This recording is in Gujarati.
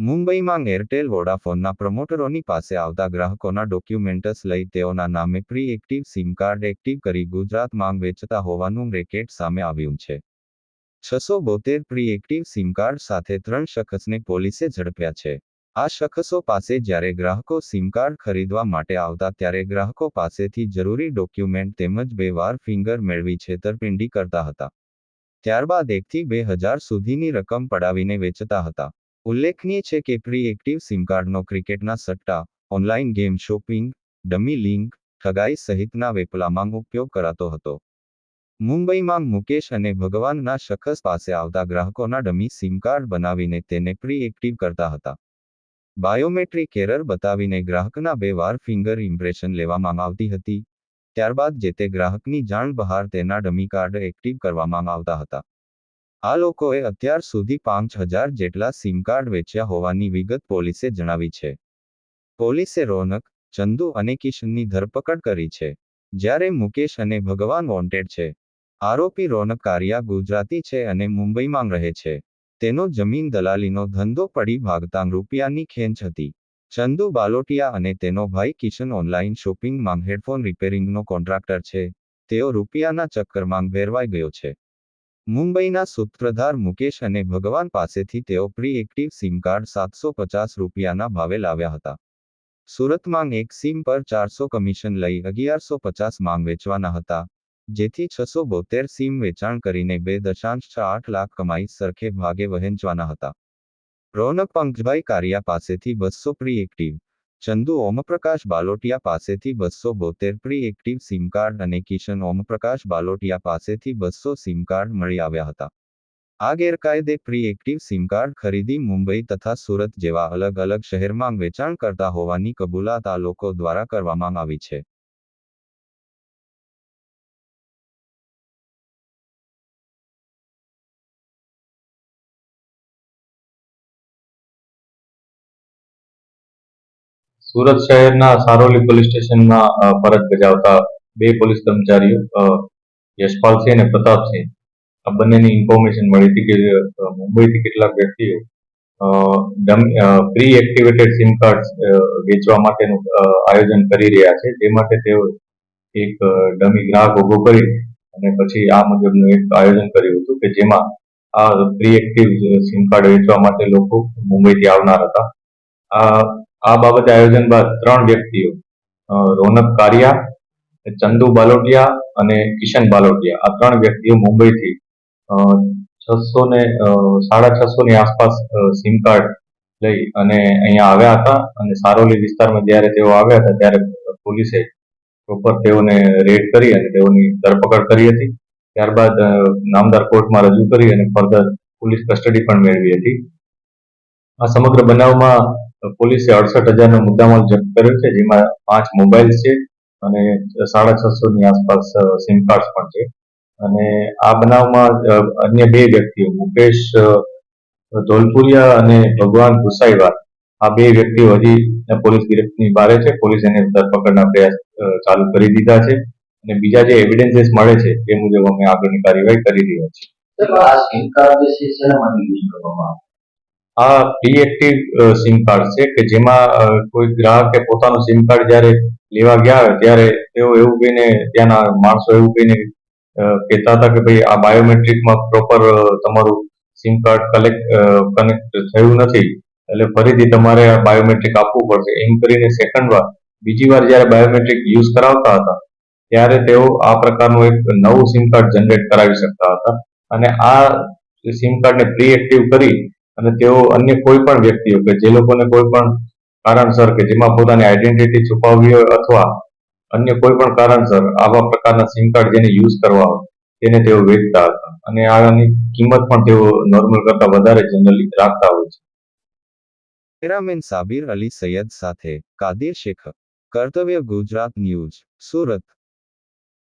મુંબઈમાં એરટેલ વોડાફોનના પ્રમોટરોની પાસે આવતા ગ્રાહકોના ડોક્યુમેન્ટ્સ લઈ તેઓના નામે pre active sim card active કરી ગુજરાતમાં વેચતા હોવાનું રેકેટ સામે આવ્યું છે. 672 પ્રી એક્ટિવ સિમ કાર્ડ સાથે 3 શખ્સને પોલીસે ઝડપ્યા છે. આ શખ્સો પાસે જ્યારે ગ્રાહકો સિમ કાર્ડ ખરીદવા માટે આવતા ત્યારે ગ્રાહકો પાસેથી જરૂરી ડોક્યુમેન્ટ તેમજ 2 વાર ફિંગર મેળવી છેતરપિંડી કરતા હતા. ત્યારબાદ 1 થી 2,000 સુધીની રકમ પડાવીને વેચતા હતા. ઉલ્લેખનીય છે કે પ્રી એક્ટિવ સિમ કાર્ડનો ક્રિકેટના સટ્ટા, online game shopping, dummy link, ઠગાઈ સહિતના વેપલામાં ઉપયોગ કરાતો હતો. મુંબઈમાં મુકેશ અને ભગવાનના શખ્સ પાસે આવતા ગ્રાહકોના ડમી સિમ કાર્ડ બનાવીને તેને પ્રી એક્ટિવ કરતા હતા. બાયોમેટ્રિક એરર બતાવીને ગ્રાહકના 2 વાર ફિંગર ઇમ્પ્રેશન લેવામાં આવતી હતી. ત્યારબાદ જે તે ગ્રાહકની જાણ બહાર તેના ડમી કાર્ડ એક્ટિવ કરવામાં આવતા હતા. આ લોકોએ અત્યાર સુધી 5,000 જેટલા સિમ કાર્ડ વેચ્યા હોવાની વિગત પોલીસે જણાવી છે. પોલીસે રોનક, ચંદુ અને કિશનની ધરપકડ કરી છે. જ્યારે મુકેશ અને ભગવાન વોન્ટેડ છે. આરોપી રોનક કારિયા ગુજરાતી છે અને મુંબઈમાં રહે છે. તેનો જમીન દલાલીનો ધંધો પડી ભાગતા રૂપિયાની ખેંચ હતી. ચંદુ બાલોટિયા અને તેનો ભાઈ કિશન ઓનલાઈન શોપિંગમાં હેડફોન રિપેરિંગનો કોન્ટ્રાક્ટર છે. તેઓ રૂપિયાના ચક્કરમાં ભેરવાઈ ગયો છે. મુંબઈના સૂત્રધાર મુકેશ અને ભગવાન પાસેથી તેઓ પ્રી એક્ટિવ સિમ કાર્ડ 750 રૂપિયાના ભાવે લાવ્યા હતા. સુરતમાં એક સિમ પર 400 કમિશન લઈ 1150 માં વેચવાના હતા. જેથી 672 સિમ વેચાણ કરીને 2.8 લાખ કમાઈ સરખે ભાગે વહેંચવાના હતા. રોનક પંકજભાઈ કારિયા પાસેથી 200 પ્રી એક્ટિવ, ચંદુ ઓમપ્રકાશ બાલોટિયા પાસેથી 272 પ્રી એક્ટિવ સિમ કાર્ડ અને કિશન ઓમપ્રકાશ બાલોટિયા પાસેથી 200 સિમ કાર્ડ મળી આવ્યા હતા. આ ગેરકાયદે પ્રી એક્ટિવ સિમ કાર્ડ ખરીદી મુંબઈ તથા સુરત જેવા અલગ અલગ શહેરમાં વેચાણ કરતા હોવાની કબૂલાત આ લોકો દ્વારા કરવામાં આવી છે. સુરત શહેરના સારોલી પોલીસ સ્ટેશનમાં ફરજ બજાવતા 2 પોલીસ કર્મચારીઓ યશપાલસિંહ અને પ્રતાપસિંહ આ બંનેની ઇન્ફોર્મેશન મળી હતી કે મુંબઈથી કેટલાક વ્યક્તિઓ પ્રી એક્ટિવેટેડ સિમ કાર્ડ વેચવા માટેનું આયોજન કરી રહ્યા છે. તે માટે તેઓ એક ડમી ગ્રાહક ઉભો કરી અને પછી આ મુજબનું એક આયોજન કર્યું હતું કે જેમાં આ પ્રી એક્ટિવ સિમ કાર્ડ વેચવા માટે લોકો મુંબઈથી આવનાર હતા. આ બાબતે આયોજન બાદ 3 વ્યક્તિઓ રોનક કારિયા, ચંદુ બાલોટિયા અને કિશન બાલોટિયા આ 3 વ્યક્તિઓ મુંબઈથી 600 ની આસપાસ સિમ કાર્ડ લઈ અને અહીંયા આવ્યા હતા અને સારોલી વિસ્તારમાં જ્યારે તેઓ આવ્યા હતા ત્યારે પોલીસે પ્રોપર તેઓને રેડ કરી અને તેઓની ધરપકડ કરી હતી. ત્યારબાદ નામદાર કોર્ટમાં રજૂ કરી અને ફર્ધર પોલીસ કસ્ટડી પણ મેળવી હતી. આ સમગ્ર બનાવમાં પોલીસે 68,000નો મુદ્દામાલ જપ્ત કર્યો છે, જેમાં 5 મોબાઈલ છે અને 650 ની આસપાસ સિમ કાર્ડ પણ છે. અને આ બનાવમાં અન્ય 2 વ્યક્તિઓ મુકેશ ધોલપુરિયા અને ભગવાન ગુસાઈવાર આ 2 વ્યક્તિઓ હજી પોલીસ ગિરફ્તની બહાર છે. પોલીસ એને ધરપકડના પ્રયાસ ચાલુ કરી દીધા છે અને બીજા જે એવિડન્સીસ મળે છે તે મુજબ અમે આગળની કાર્યવાહી કરી રહ્યા છીએ. આ સિમ કાર્ડ જે છે શેના માટે યુઝ કરવામાં આવે? આ પ્રી એક્ટિવ સિમ કાર્ડ છે કે જેમાં કોઈ ગ્રાહકે પોતાનું સિમ કાર્ડ જ્યારે લેવા ગયા હોય ત્યારે તેઓ એવું કહીને ત્યાંના માણસો એવું કહીને કહેતા હતા કે ભાઈ આ બાયોમેટ્રિકમાં પ્રોપર તમારું સિમ કાર્ડ કનેક્ટ થયું નથી એટલે ફરીથી તમારે આ બાયોમેટ્રિક આપવું પડશે એમ કરીને સેકન્ડ વાર બીજી વાર જ્યારે બાયોમેટ્રિક યુઝ કરાવતા હતા ત્યારે તેઓ આ પ્રકારનું એક નવું સિમ કાર્ડ જનરેટ કરાવી શકતા હતા અને આ સિમ કાર્ડને પ્રી એક્ટિવ કરી અને તેઓ અન્ય કોઈ પણ વ્યક્તિઓ કે જે લોકોને કોઈ પણ કારણસર કે જેમાં પોતાની આઈડેન્ટિટી છુપાવવી હોય અથવા અન્ય કોઈ પણ કારણસર આવા પ્રકારના સિમ કાર્ડ જેને યુઝ કરવા હોય તેને તેઓ વેચતા હતા અને આની કિંમત પણ તેઓ નોર્મલ કરતા વધારે જનરલી રાખતા હોય છે. કેમેરામેન સાબિર અલી સૈયદ સાથે કાદિર શેખ, કર્તવ્ય ગુજરાત ન્યૂઝ, સુરત.